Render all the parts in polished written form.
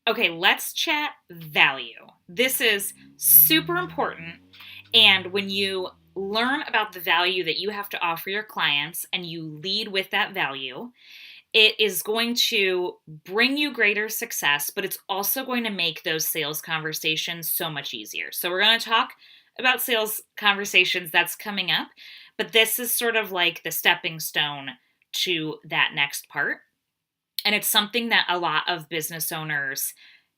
Okay, let's chat value. This is super important. And when you learn about the value that you have to offer your clients and you lead with that value, it is going to bring you greater success, but it's also going to make those sales conversations so much easier. So, we're going to talk about sales conversations that's coming up, but this is sort of like the stepping stone to that next part. And it's something that a lot of business owners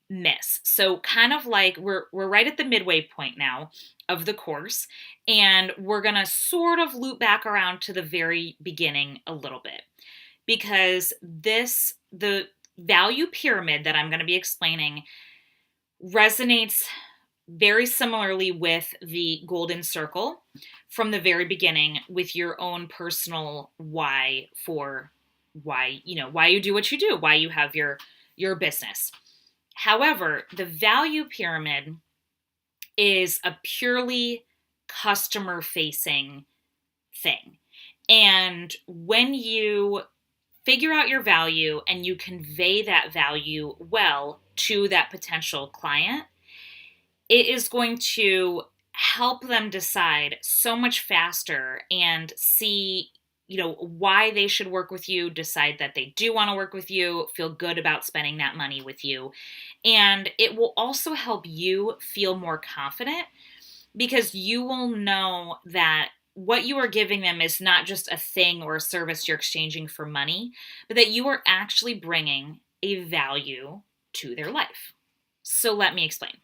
miss. So kind of like we're right at the midway point now of the course, and we're going to sort of loop back around to the very beginning a little bit, because the value pyramid that I'm going to be explaining resonates very similarly with the golden circle from the very beginning, with your own personal why for why you do what you do, why you have your business. However, the value pyramid is a purely customer facing thing. And when you figure out your value and you convey that value well to that potential client, it is going to help them decide so much faster and see why they should work with you, decide that they do want to work with you, feel good about spending that money with you. And it will also help you feel more confident, because you will know that what you are giving them is not just a thing or a service you're exchanging for money, but that you are actually bringing a value to their life. So let me explain.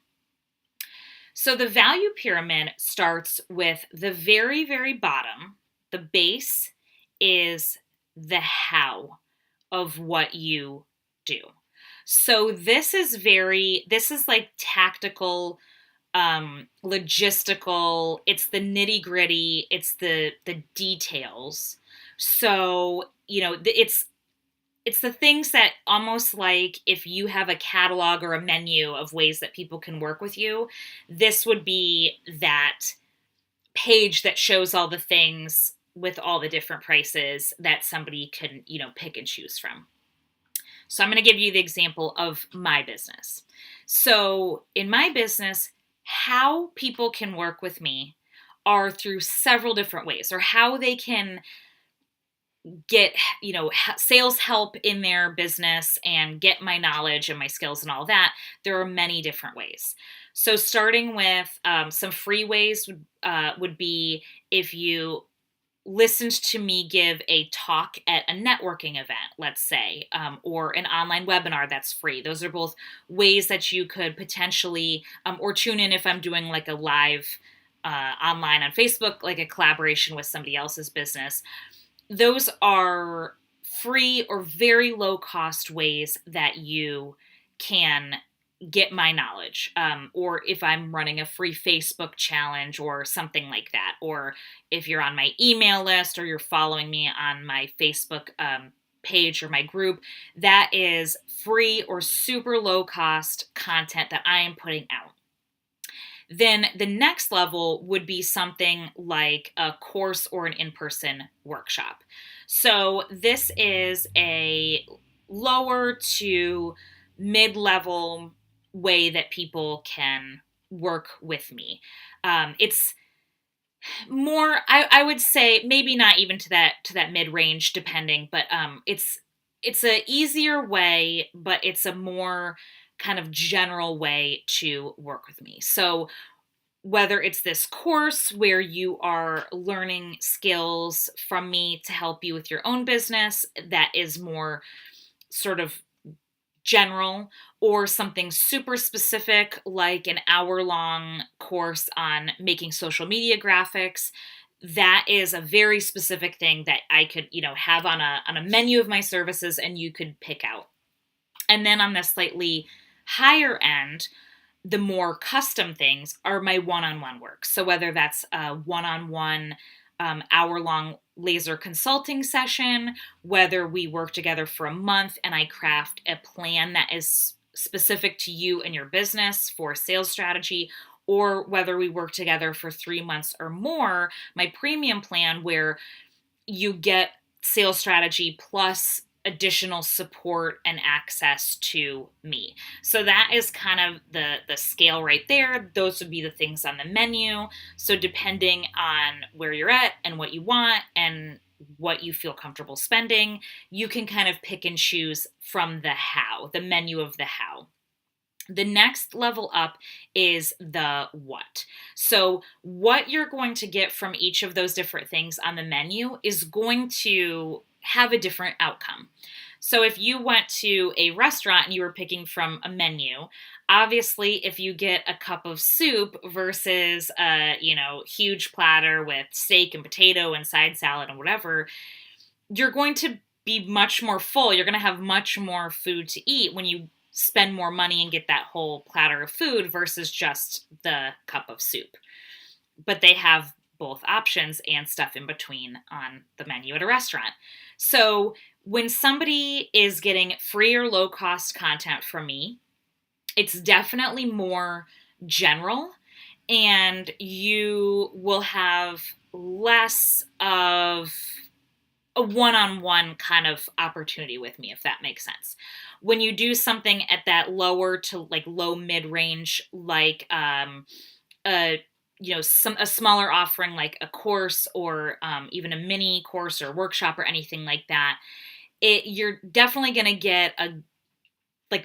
So the value pyramid starts with the very, very bottom. The base is the how of what you do. So this is like tactical, logistical. It's the nitty gritty. It's the details. So it's the things that, almost like if you have a catalog or a menu of ways that people can work with you, this would be that page that shows all the things with all the different prices that somebody can, pick and choose from. So I'm going to give you the example of my business. So in my business, how people can work with me are through several different ways, or how they can get sales help in their business and get my knowledge and my skills and all that. There are many different ways. So starting with some free ways would be if you listened to me give a talk at a networking event, let's say, or an online webinar that's free. Those are both ways that you could potentially, or tune in if I'm doing like a live online on Facebook, like a collaboration with somebody else's business. Those are free or very low cost ways that you can get my knowledge. Or if I'm running a free Facebook challenge or something like that, or if you're on my email list or you're following me on my Facebook page or my group, that is free or super low cost content that I am putting out. Then the next level would be something like a course or an in-person workshop. So this is a lower to mid-level way that people can work with me. It's more, I would say, maybe not even to that mid-range, depending, but it's a easier way, but it's a more kind of general way to work with me. So whether it's this course where you are learning skills from me to help you with your own business, that is more sort of general, or something super specific like an hour-long course on making social media graphics, that is a very specific thing that I could, have on a menu of my services and you could pick out. And then on the slightly higher end, the more custom things are my one-on-one work. So whether that's a one-on-one hour-long laser consulting session, whether we work together for a month and I craft a plan that is specific to you and your business for sales strategy, or whether we work together for 3 months or more, my premium plan where you get sales strategy plus additional support and access to me. So that is kind of the scale right there. Those would be the things on the menu. So depending on where you're at and what you want and what you feel comfortable spending, you can kind of pick and choose from the menu of the how. The next level up is the what. So, what you're going to get from each of those different things on the menu is going to have a different outcome. So, if you went to a restaurant and you were picking from a menu, obviously, if you get a cup of soup versus a huge platter with steak and potato and side salad and whatever, you're going to be much more full. You're going to have much more food to eat when you spend more money and get that whole platter of food versus just the cup of soup. But they have both options and stuff in between on the menu at a restaurant. So when somebody is getting free or low cost content from me, it's definitely more general, and you will have less of a one-on-one kind of opportunity with me, if that makes sense. When you do something at that lower to like low mid-range, like a smaller offering like a course or even a mini course or workshop or anything like that, you're definitely going to get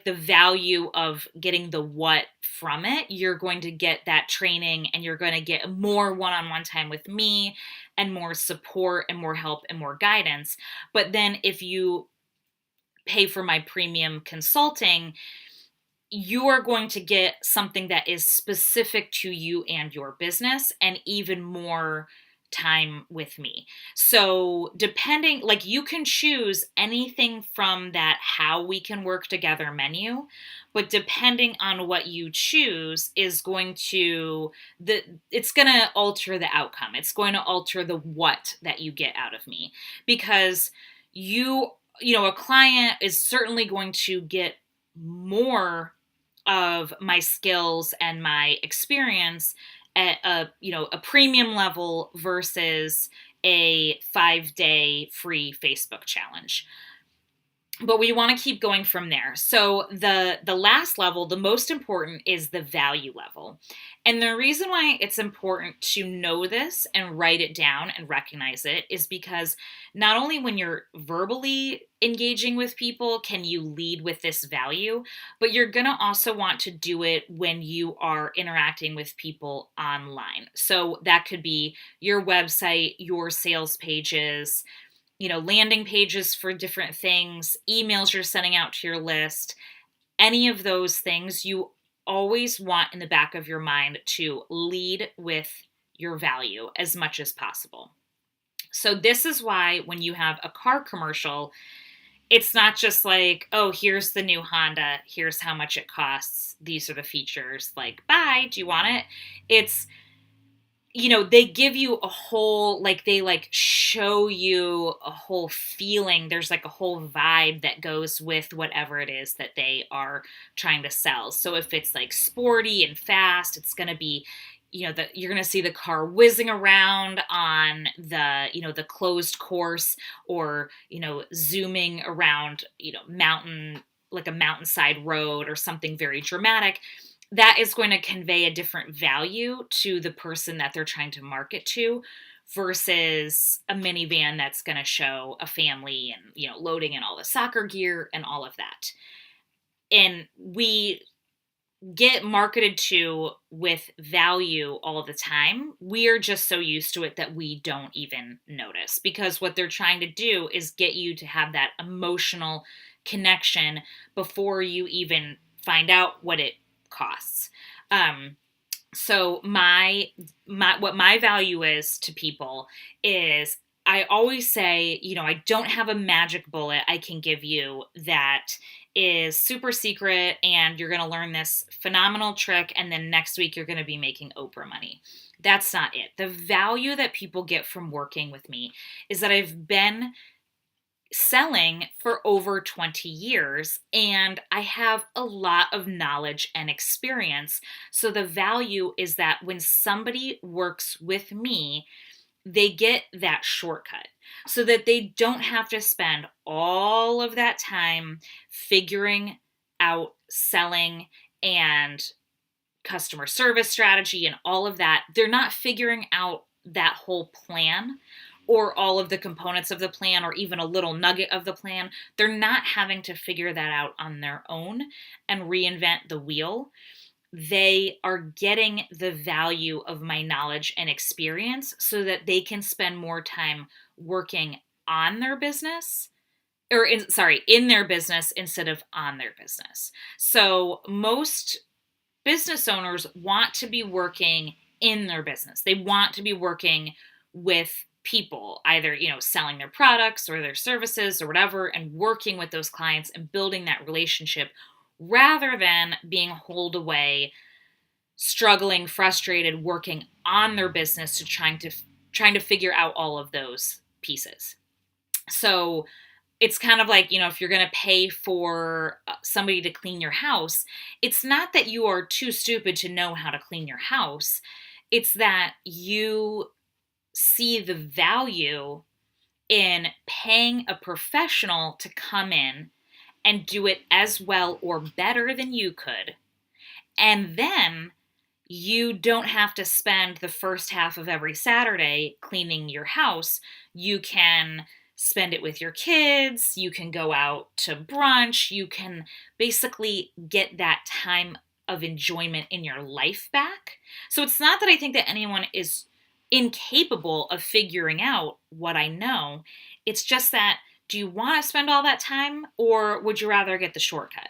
the value of getting the what from it. You're going to get that training, and you're going to get more one-on-one time with me and more support and more help and more guidance. But then if you pay for my premium consulting, you are going to get something that is specific to you and your business, and even more time with me. So depending, like, you can choose anything from that how we can work together menu, but depending on what you choose is going to it's going to alter the outcome. It's going to alter the what that you get out of me, because a client is certainly going to get more of my skills and my experience at a premium level versus a 5-day free Facebook challenge. But we want to keep going from there. So the last level, the most important, is the value level. And the reason why it's important to know this and write it down and recognize it is because not only when you're verbally engaging with people can you lead with this value, but you're going to also want to do it when you are interacting with people online. So that could be your website, your sales pages, landing pages for different things, emails you're sending out to your list, any of those things. You always want in the back of your mind to lead with your value as much as possible. So this is why when you have a car commercial, it's not just like, oh, here's the new Honda, here's how much it costs, these are the features, like, bye, do you want it? It's, they give you a whole, they show you a whole feeling. There's like a whole vibe that goes with whatever it is that they are trying to sell. So if it's like sporty and fast, it's going to be, you're going to see the car whizzing around on the closed course, or, zooming around, mountain, like a mountainside road or something very dramatic. That is going to convey a different value to the person that they're trying to market to, versus a minivan that's going to show a family and, loading in all the soccer gear and all of that. And we get marketed to with value all the time. We are just so used to it that we don't even notice, because what they're trying to do is get you to have that emotional connection before you even find out what it costs. So what my value is to people is, I always say, I don't have a magic bullet I can give you that is super secret and you're going to learn this phenomenal trick and then next week you're going to be making Oprah money. That's not it. The value that people get from working with me is that I've been selling for over 20 years and I have a lot of knowledge and experience. So the value is that when somebody works with me, they get that shortcut. so that they don't have to spend all of that time figuring out selling and customer service strategy and all of that. They're not figuring out that whole plan or all of the components of the plan or even a little nugget of the plan. They're not having to figure that out on their own and reinvent the wheel. They are getting the value of my knowledge and experience so that they can spend more time working on their business in their business instead of on their business. So most business owners want to be working in their business. They want to be working with people, either, selling their products or their services or whatever, and working with those clients and building that relationship rather than being holed away, struggling, frustrated, working on their business to trying to figure out all of those pieces. So it's kind of like, if you're going to pay for somebody to clean your house, it's not that you are too stupid to know how to clean your house. It's that you see the value in paying a professional to come in and do it as well or better than you could. And then you don't have to spend the first half of every Saturday cleaning your house. You can spend it with your kids. You can go out to brunch. You can basically get that time of enjoyment in your life back. So it's not that I think that anyone is incapable of figuring out what I know. It's just that, do you want to spend all that time, or would you rather get the shortcut?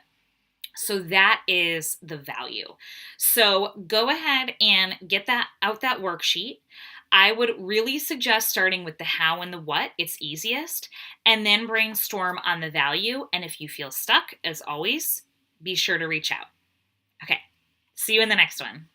So that is the value. So go ahead and get that worksheet. I would really suggest starting with the how and the what. It's easiest. And then brainstorm on the value. And if you feel stuck, as always, be sure to reach out. Okay, see you in the next one.